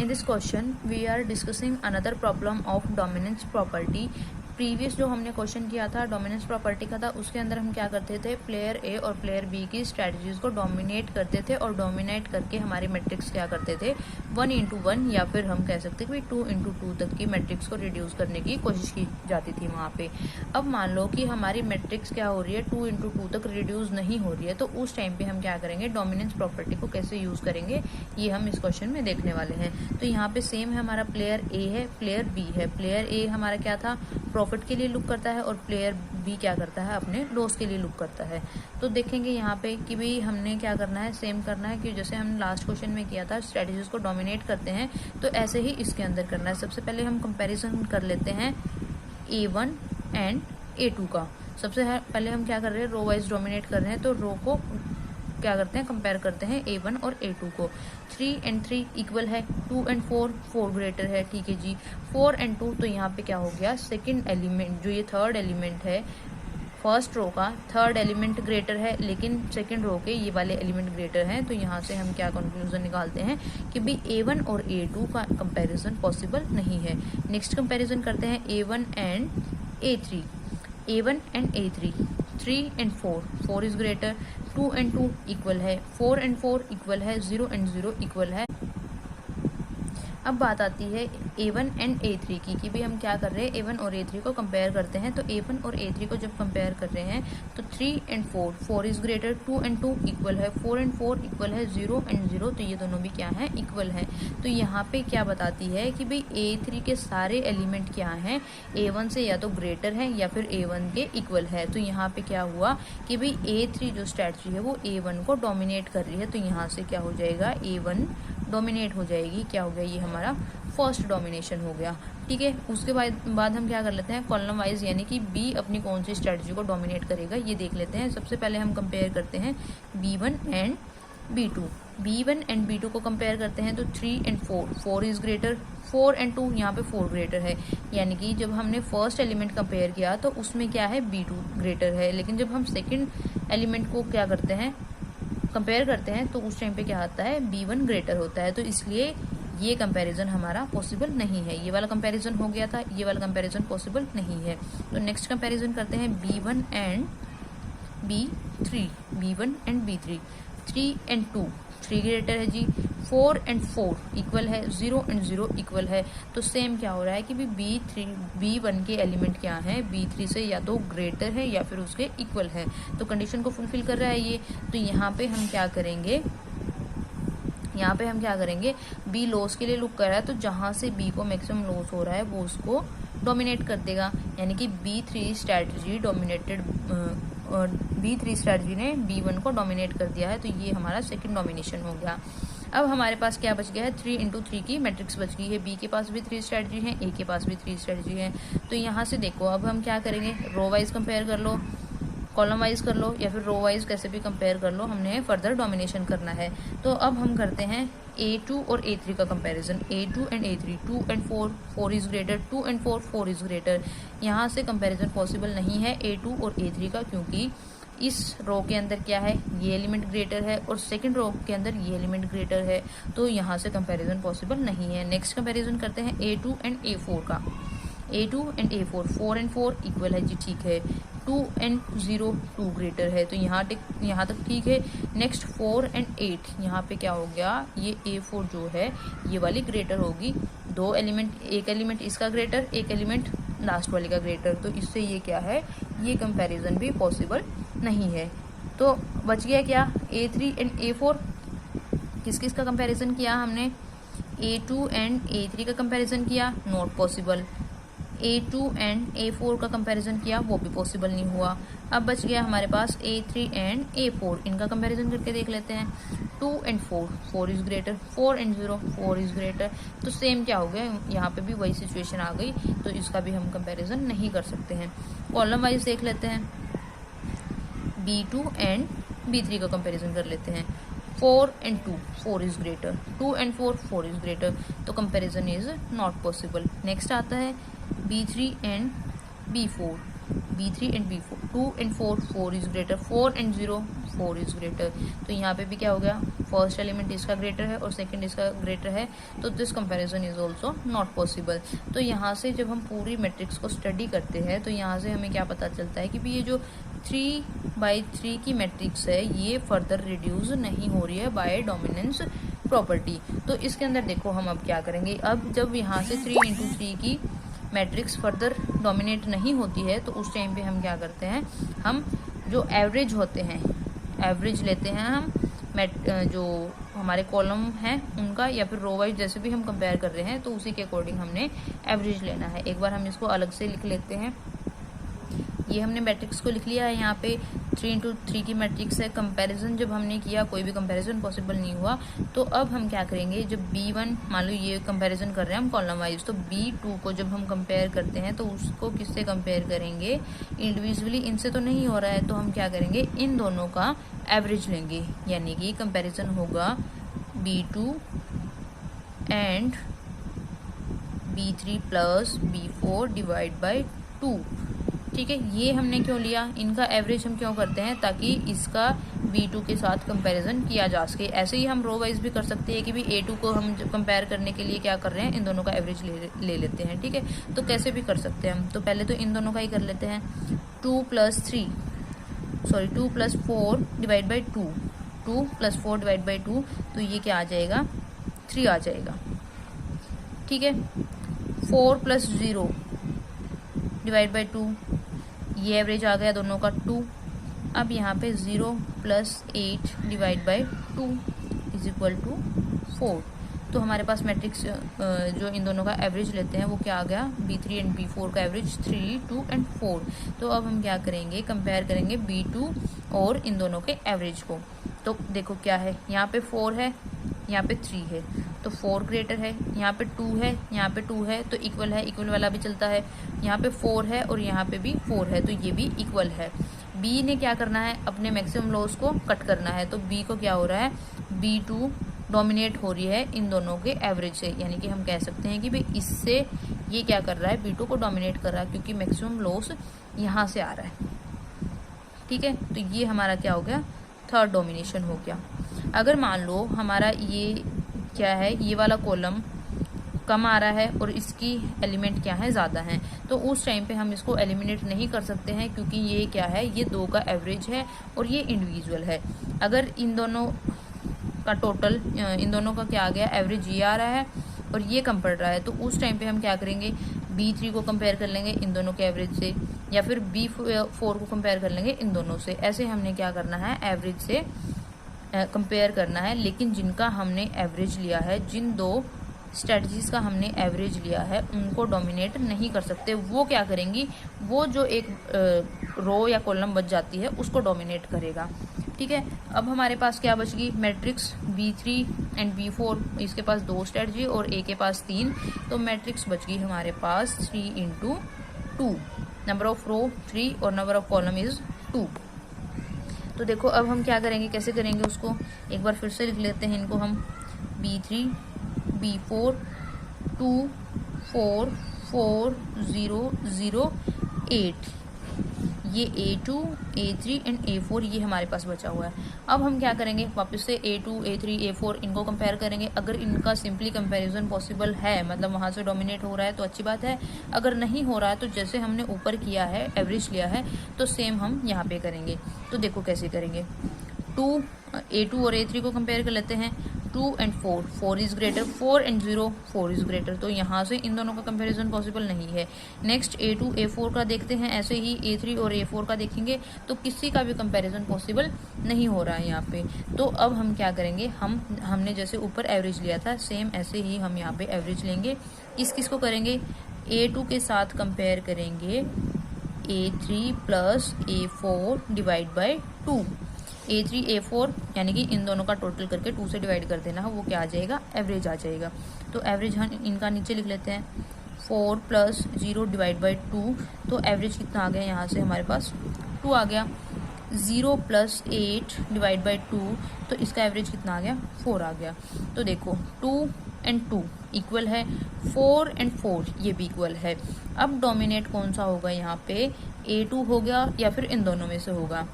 In this question, we are discussing another problem of dominance property. Previous जो हमने question किया था dominance property का था, उसके अंदर हम क्या करते थे, प्लेयर ए और प्लेयर बी की स्ट्रैटेजीज को डोमिनेट करते थे और डोमिनेट करके हमारी मैट्रिक्स क्या करते थे 1:1 या फिर हम कह सकते हैं कि 2:2 तक की मैट्रिक्स को रिड्यूस करने की कोशिश की जाती थी वहाँ पे। अब मान लो कि हमारी मैट्रिक्स क्या हो रही है 2:2 तक रिड्यूस नहीं हो रही है, तो उस टाइम पे हम क्या करेंगे, डोमिनेंस प्रॉपर्टी को कैसे यूज करेंगे ये हम इस क्वेश्चन में देखने वाले हैं। तो यहाँ पे सेम है, हमारा प्लेयर ए है, प्लेयर बी है। प्लेयर ए हमारा क्या था, प्रॉफिट के लिए लुक करता है और प्लेयर बी क्या करता है, अपने लॉस के लिए लुक करता है। तो देखेंगे यहाँ पे कि भाई हमने क्या करना है, सेम करना है कि जैसे हम लास्ट क्वेश्चन में किया था, स्ट्रेटजीज को डोमिनेट करते हैं तो ऐसे ही इसके अंदर करना है। सबसे पहले हम कंपैरिजन कर लेते हैं A1 एंड A2 का। सबसे पहले हम क्या कर रहे हैं, रो वाइज डोमिनेट कर रहे हैं, तो रो को क्या करते हैं, कंपेयर करते हैं A1 और A2 को। 3 and 3 इक्वल है, 2 and 4 ग्रेटर है, ठीक है जी। 4 and 2 तो यहाँ पे क्या हो गया, सेकंड एलिमेंट जो ये थर्ड एलिमेंट है फर्स्ट रो का, थर्ड एलिमेंट ग्रेटर है लेकिन सेकंड रो के ये वाले एलिमेंट ग्रेटर हैं। तो यहाँ से हम क्या कंक्लूजन निकालते हैं कि भाई A1 और A2 का कंपैरिजन पॉसिबल नहीं है। नेक्स्ट कंपैरिजन करते हैं A1 and A3। A1 and A3, 3 and 4 is greater, 2 and 2 equal है, 4 and 4 इक्वल है, 0 and 0 इक्वल है। अब बात आती है A1 एंड A3 की कि भाई हम क्या कर रहे हैं, A1 और A3 को कंपेयर करते हैं। तो A1 और A3 को जब कंपेयर कर रहे हैं तो 3 and 4 is greater, 2 and 2 equal है, 4 and 4 इक्वल है, 0 and 0 तो ये दोनों भी क्या है, इक्वल है। तो यहाँ पे क्या बताती है कि भाई A3 के सारे एलिमेंट क्या हैं, A1 से या तो ग्रेटर है या फिर A1 के इक्वल है। तो यहाँ पे क्या हुआ कि भाई A3 जो स्ट्रैटेजी है वो A1 को डोमिनेट कर रही है। तो यहाँ से क्या हो जाएगा, A1 डोमिनेट हो जाएगी। क्या हो गया, ये हमारा फर्स्ट डोमिनेशन हो गया, ठीक है। उसके बाद हम क्या कर लेते हैं, कॉलम वाइज, यानी कि बी अपनी कौन सी स्ट्रेटजी को डोमिनेट करेगा ये देख लेते हैं। सबसे पहले हम कंपेयर करते हैं B1 and B2। B1 and B2 को कंपेयर करते हैं तो 3 and 4 इज ग्रेटर, 4 and 2 यहाँ पे 4 ग्रेटर है, यानी कि जब हमने फर्स्ट एलिमेंट कंपेयर किया तो उसमें क्या है, B2 ग्रेटर है। लेकिन जब हम सेकेंड एलिमेंट को क्या करते हैं, कंपेयर करते हैं तो उस टाइम पे क्या आता है, B1 ग्रेटर होता है। तो इसलिए ये कंपैरिजन हमारा पॉसिबल नहीं है। ये वाला कंपैरिजन हो गया था, ये वाला कंपैरिजन पॉसिबल नहीं है। तो नेक्स्ट कंपैरिजन करते हैं B1 and B3। B1 and B3, 3 and 2, 3 greater है जी, 4 and 4 इक्वल है, 0 and 0 इक्वल है। तो सेम क्या हो रहा है कि B1 के एलिमेंट क्या है, B3 से या तो ग्रेटर है या फिर उसके इक्वल है। तो कंडीशन को फुलफिल कर रहा है ये। तो यहाँ पे हम क्या करेंगे, बी लॉस के लिए लुक कर रहा है, तो जहां से बी को मैक्सिमम लॉस हो रहा है वो उसको डोमिनेट कर देगा, यानी कि B3 स्ट्रैटेजी ने B1 को डोमिनेट कर दिया है। तो ये हमारा सेकंड डोमिनेशन हो गया। अब हमारे पास क्या बच गया है, 3 into 3 की मैट्रिक्स बच गई है। बी के पास भी 3 स्ट्रैटेजी है, ए के पास भी 3 स्ट्रैटेजी है। तो यहाँ से देखो, अब हम क्या करेंगे, रो वाइज कंपेयर कर लो, कॉलम वाइज कर लो या फिर रो वाइज कैसे भी कंपेयर कर लो, हमने फर्दर डोमिनेशन करना है। तो अब हम करते हैं A2 और A3 का comparison. A2 and A3, 2 and 4 is greater, 2 and 4 is greater. यहाँ से कंपैरिजन पॉसिबल नहीं है A2 और A3 का, क्योंकि इस रो के अंदर क्या है, ये एलिमेंट ग्रेटर है और सेकंड रो के अंदर ये एलिमेंट ग्रेटर है। तो यहाँ से कंपैरिजन पॉसिबल नहीं है। नेक्स्ट कंपैरिजन करते हैं A2 एंड A4 का। A2 and A4, 4 and 4 equal है जी, ठीक है। 2 and 0, 2 ग्रेटर है, तो यहाँ तक ठीक है। नेक्स्ट 4 and 8, यहाँ पे क्या हो गया, ये A4 जो है ये वाली ग्रेटर होगी। दो एलिमेंट, एक एलिमेंट इसका ग्रेटर, एक एलिमेंट लास्ट वाले का ग्रेटर। तो इससे ये क्या है, ये कंपैरिजन भी पॉसिबल नहीं है। तो बच गया क्या, A3 एंड A4। किस किस का कंपैरिजन किया हमने, A2 एंड A3 का कंपैरिजन किया, not possible. A2 and A4 का कंपैरिजन किया, वो भी पॉसिबल नहीं हुआ। अब बच गया हमारे पास A3 एंड A4, इनका कंपैरिजन करके देख लेते हैं। 2 and 4 is greater, 4 and 0, 4 is greater. तो सेम क्या हो गया, यहाँ पे भी वही सिचुएशन आ गई, तो इसका भी हम कंपैरिजन नहीं कर सकते हैं। कॉलम वाइज देख लेते हैं, B2 एंड B3 का कंपैरिजन कर लेते हैं। 4 and 2, 4 is greater, 2 and 4 is greater. तो comparison is not possible. Next आता है B3 and B4। B3 and B4, 2 and 4, 4 is greater, 4 and 0, 4 is greater। तो यहाँ पे भी क्या हो गया, फर्स्ट एलिमेंट इसका ग्रेटर है और सेकंड इसका ग्रेटर है, तो this comparison is also not possible. तो यहाँ से जब हम पूरी मैट्रिक्स को स्टडी करते हैं तो यहाँ से हमें क्या पता चलता है कि भी ये जो 3/3 की मैट्रिक्स है ये फर्दर रिड्यूस नहीं हो रही है बाय डोमिनेंस प्रॉपर्टी। तो इसके अंदर देखो हम अब क्या करेंगे, अब जब यहाँ से 3×3 की मैट्रिक्स फर्दर डोमिनेट नहीं होती है तो उस टाइम पे हम क्या करते हैं, हम जो एवरेज होते हैं, एवरेज लेते हैं हम जो हमारे कॉलम हैं उनका, या फिर रो वाइज जैसे भी हम कंपेयर कर रहे हैं तो उसी के अकॉर्डिंग हमने एवरेज लेना है। एक बार हम इसको अलग से लिख लेते हैं। ये हमने मैट्रिक्स को लिख लिया है, यहाँ पे 3×3 की मैट्रिक्स है। कंपैरिजन जब हमने किया कोई भी कंपैरिजन पॉसिबल नहीं हुआ, तो अब हम क्या करेंगे, जब B1 मान लो ये कंपैरिजन कर रहे हैं हम कॉलम वाइज, तो B2 को जब हम कंपेयर करते हैं तो उसको किससे कंपेयर करेंगे, इंडिविजुअली, इनसे तो नहीं हो रहा है, तो हम क्या करेंगे, इन दोनों का एवरेज लेंगे, यानी कि कंपैरिजन होगा B2 and B3 plus B4 divide by 2। ठीक है, ये हमने क्यों लिया, इनका एवरेज हम क्यों करते हैं, ताकि इसका B2 के साथ कंपैरिजन किया जा सके। ऐसे ही हम रो वाइज भी कर सकते हैं कि भी A2 को हम कंपेयर करने के लिए क्या कर रहे हैं, इन दोनों का एवरेज ले लेते हैं। ठीक है, तो कैसे भी कर सकते हैं हम, तो पहले तो इन दोनों का ही कर लेते हैं। 2 + 4 डिवाइड बाई 2, 2 + 4 डिवाइड बाई 2, तो ये क्या आ जाएगा, 3 आ जाएगा। ठीक है, 4 + 0 डिवाइड बाई 2, ये एवरेज आ गया दोनों का 2। अब यहाँ पे 0 + 8 divide by 2 is equal to 4। तो हमारे पास मैट्रिक्स जो इन दोनों का एवरेज लेते हैं वो क्या आ गया, B3 एंड B4 का एवरेज 3, 2 एंड 4। तो अब हम क्या करेंगे, कंपेयर करेंगे B2 और इन दोनों के एवरेज को। तो देखो क्या है, यहाँ पे 4 है, यहाँ पे 3 है, तो 4 ग्रेटर है, यहाँ पे 2 है, यहाँ पे 2 है, तो इक्वल है, इक्वल वाला भी चलता है। यहाँ पे 4 है और यहाँ पे भी 4 है, तो ये भी इक्वल है। B ने क्या करना है, अपने मैक्सिमम लॉस को कट करना है, तो B को क्या हो रहा है, B2 डोमिनेट हो रही है इन दोनों के एवरेज से, यानी कि हम कह सकते हैं कि भाई इससे ये क्या कर रहा है, B2 को डोमिनेट कर रहा है, क्योंकि मैक्सिमम लॉस यहाँ से आ रहा है। ठीक है, तो ये हमारा क्या हो गया, थर्ड डोमिनेशन हो गया। अगर मान लो हमारा ये क्या है, ये वाला कॉलम कम आ रहा है और इसकी एलिमेंट क्या है, ज़्यादा है, तो उस टाइम पे हम इसको एलिमिनेट नहीं कर सकते हैं, क्योंकि ये क्या है, ये 2 का एवरेज है और ये इंडिविजुअल है। अगर इन दोनों का टोटल, इन दोनों का क्या आ गया, एवरेज ये आ रहा है और ये कम पड़ रहा है, तो उस टाइम पे हम क्या करेंगे, B3 को कंपेयर कर लेंगे इन दोनों के एवरेज से, या फिर B4 को कंपेयर कर लेंगे इन दोनों से। ऐसे हमने क्या करना है, एवरेज से कंपेयर करना है। लेकिन जिनका हमने एवरेज लिया है, जिन 2 स्ट्रेटजीज का हमने एवरेज लिया है, उनको डोमिनेट नहीं कर सकते। वो क्या करेंगी, वो जो एक रो या कॉलम बच जाती है उसको डोमिनेट करेगा। ठीक है, अब हमारे पास क्या बच गई, मैट्रिक्स B3 एंड B4, इसके पास 2 स्ट्रेटजी और A के पास 3, तो मैट्रिक्स बच गई हमारे पास 3×2। नंबर ऑफ रो 3 और नंबर ऑफ कॉलम इज 2। तो देखो अब हम क्या करेंगे, कैसे करेंगे उसको, एक बार फिर से लिख लेते हैं इनको हम, B3 B4 2 4 4 0 0 8, ये A2 A3 एंड A4 ये हमारे पास बचा हुआ है। अब हम क्या करेंगे, वापस से A2 A3 A4 इनको कंपेयर करेंगे। अगर इनका सिंपली कंपैरिजन पॉसिबल है, मतलब वहाँ से डोमिनेट हो रहा है, तो अच्छी बात है। अगर नहीं हो रहा है तो जैसे हमने ऊपर किया है, एवरेज लिया है, तो सेम हम यहाँ पे करेंगे। तो देखो कैसे करेंगे, A2 और A3 को कंपेयर कर लेते हैं, 2 and 4, 4 is greater, 4 and 0, 4 is greater, तो यहाँ से इन दोनों का कंपैरिजन पॉसिबल नहीं है। नेक्स्ट A2 A4 का देखते हैं, ऐसे ही A3 और A4 का देखेंगे, तो किसी का भी कंपैरिजन पॉसिबल नहीं हो रहा है यहाँ पे। तो अब हम क्या करेंगे, हमने जैसे ऊपर एवरेज लिया था, सेम ऐसे ही हम यहाँ पे एवरेज लेंगे। किसको करेंगे, A2 के साथ कंपेयर करेंगे A3 + A4 divide by 2। A3 A4 यानी कि इन दोनों का टोटल करके 2 से डिवाइड कर देना है, वो क्या आ जाएगा, एवरेज आ जाएगा। तो एवरेज हम इनका नीचे लिख लेते हैं, 4 + 0 डिवाइड बाई 2, तो एवरेज कितना आ गया, यहाँ से हमारे पास 2 आ गया। 0 + 8 डिवाइड बाई 2, तो इसका एवरेज कितना आ गया, 4 आ गया। तो देखो 2 और 2 इक्वल है, 4 और 4 ये भी इक्वल है। अब डोमिनेट कौन सा होगा यहाँ पे, A2 हो गया या फिर इन दोनों में से होगा,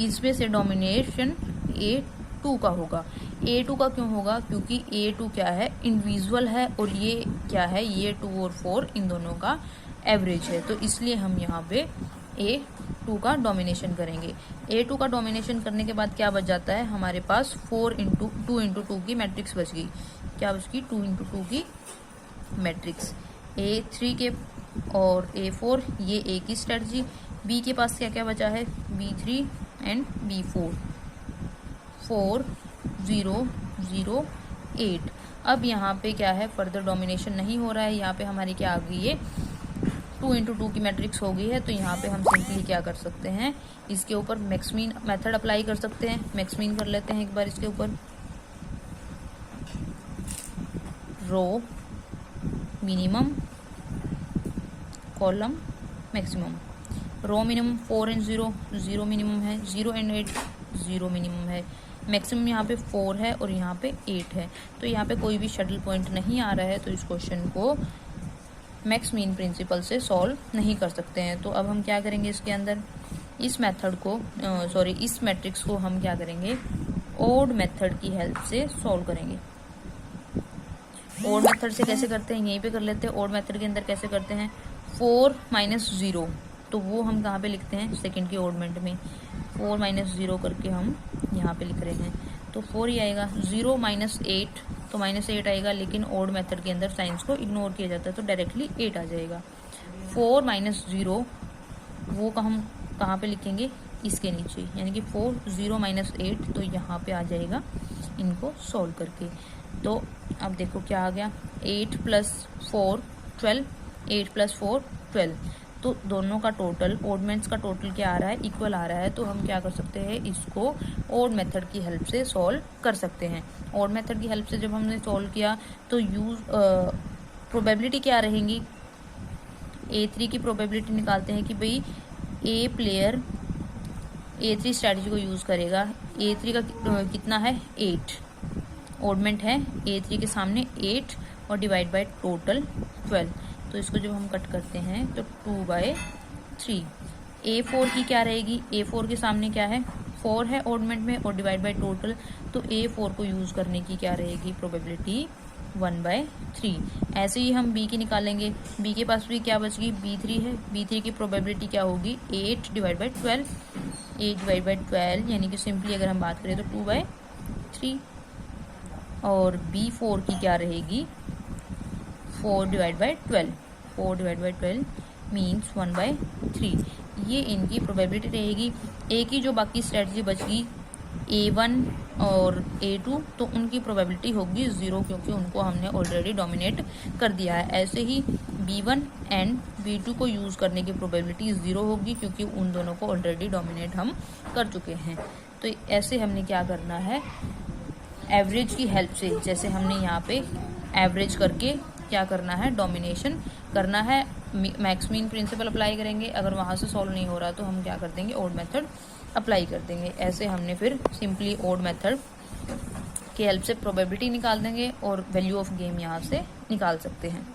इसमें से डोमिनेशन A2 का होगा। A2 का क्यों होगा, क्योंकि A2 क्या है, इंडिविजुअल है, और ये क्या है, ये 2 और 4 इन दोनों का एवरेज है, तो इसलिए हम यहाँ पे A2 का डोमिनेशन करेंगे। A2 का डोमिनेशन करने के बाद क्या बच जाता है हमारे पास, 2 इंटू 2 की मैट्रिक्स बच गई। क्या बच गई, 2 इंटू 2 की मैट्रिक्स। A3 के और A4 ये A की स्ट्रेटजी। B के पास क्या क्या बचा है, B3 एंड B4, 4 0 0 8। अब यहाँ पे क्या है, फर्दर डोमिनेशन नहीं हो रहा है, यहाँ पे हमारी क्या आ गई है, 2 इंटू 2 की मैट्रिक्स हो गई है। तो यहाँ पे हम सिंपली क्या कर सकते हैं, इसके ऊपर मैक्समीन मेथड अप्लाई कर सकते हैं। मैक्समीन कर लेते हैं एक बार इसके ऊपर, row minimum column maximum. Row minimum 4 and 0 0 minimum है, 0 एंड 8 0 मिनिमम है, मैक्सिमम यहाँ पे 4 है और यहाँ पे 8 है। तो यहाँ पे कोई भी शटल पॉइंट नहीं आ रहा है, तो इस क्वेश्चन को मैक्स मीन प्रिंसिपल से सॉल्व नहीं कर सकते हैं। तो अब हम क्या करेंगे, इसके अंदर इस मेथड को इस मैट्रिक्स को हम क्या करेंगे, ओड मेथड की हेल्प से सॉल्व करेंगे। ओड मेथड से कैसे करते हैं, यहीं पे कर लेते हैं। ओड मेथड के अंदर कैसे करते हैं, 4 - 0, तो वो हम कहाँ पे लिखते हैं, सेकंड के ओडमेंट में 4 - 0 करके हम यहाँ पे लिख रहे हैं, तो 4 ही आएगा। 0 - 8 तो -8 आएगा, लेकिन ओड मेथड के अंदर साइंस को इग्नोर किया जाता है, तो डायरेक्टली 8 आ जाएगा। 4 - 0 वो हम कहाँ पे लिखेंगे, इसके नीचे, यानी कि 4 0 - 8, तो यहाँ पे आ जाएगा इनको सॉल्व करके। तो अब देखो क्या आ गया, 8 + 4 12, 8 + 4 12, तो दोनों का टोटल, ओडमेंट्स का टोटल क्या आ रहा है, इक्वल आ रहा है। तो हम क्या कर सकते हैं, इसको ओड मेथड की हेल्प से सॉल्व कर सकते हैं। ओड मेथड की हेल्प से जब हमने सॉल्व किया तो प्रोबेबिलिटी क्या रहेंगी, A3 की प्रोबेबिलिटी निकालते हैं कि भाई ए प्लेयर A3 स्ट्रैटेजी को यूज़ करेगा। A3 का कितना है, 8 ओडमेंट है, A3 के सामने 8 और डिवाइड बाय टोटल 12, तो इसको जब हम कट करते हैं तो 2/3। A4 की क्या रहेगी, A4 के सामने क्या है, 4 है ओडमेंट में और डिवाइड बाय टोटल, तो A4 को यूज़ करने की क्या रहेगी प्रोबेबिलिटी, 1/3। ऐसे ही हम B की निकालेंगे। B के पास भी क्या बच गई, B3 है, B3 की प्रोबेबिलिटी क्या होगी, 8 डिवाइड बाय 12, 8 डिवाइड बाय 12, यानी कि सिंपली अगर हम बात करें तो 2/3। और B4 की क्या रहेगी, 4 divide by 12, 4 divide by 12 means 1/3। ये इनकी प्रोबेबिलिटी रहेगी। ए की जो बाकी स्ट्रेटजी बच गई, A1 और A2, तो उनकी प्रोबेबिलिटी होगी 0, क्योंकि उनको हमने ऑलरेडी डोमिनेट कर दिया है। ऐसे ही B1 एंड B2 को यूज़ करने की प्रोबेबिलिटी 0 होगी, क्योंकि उन दोनों को ऑलरेडी डोमिनेट हम कर चुके हैं। तो ऐसे हमने क्या करना है, एवरेज की हेल्प से, जैसे हमने यहाँ पे एवरेज करके क्या करना है, डोमिनेशन करना है। मैक्स मीन प्रिंसिपल अप्लाई करेंगे, अगर वहाँ से सॉल्व नहीं हो रहा तो हम क्या कर देंगे, ओड मेथड अप्लाई कर देंगे। ऐसे हमने फिर सिंपली ओड मेथड की हेल्प से प्रोबेबिलिटी निकाल देंगे और वैल्यू ऑफ गेम यहाँ से निकाल सकते हैं।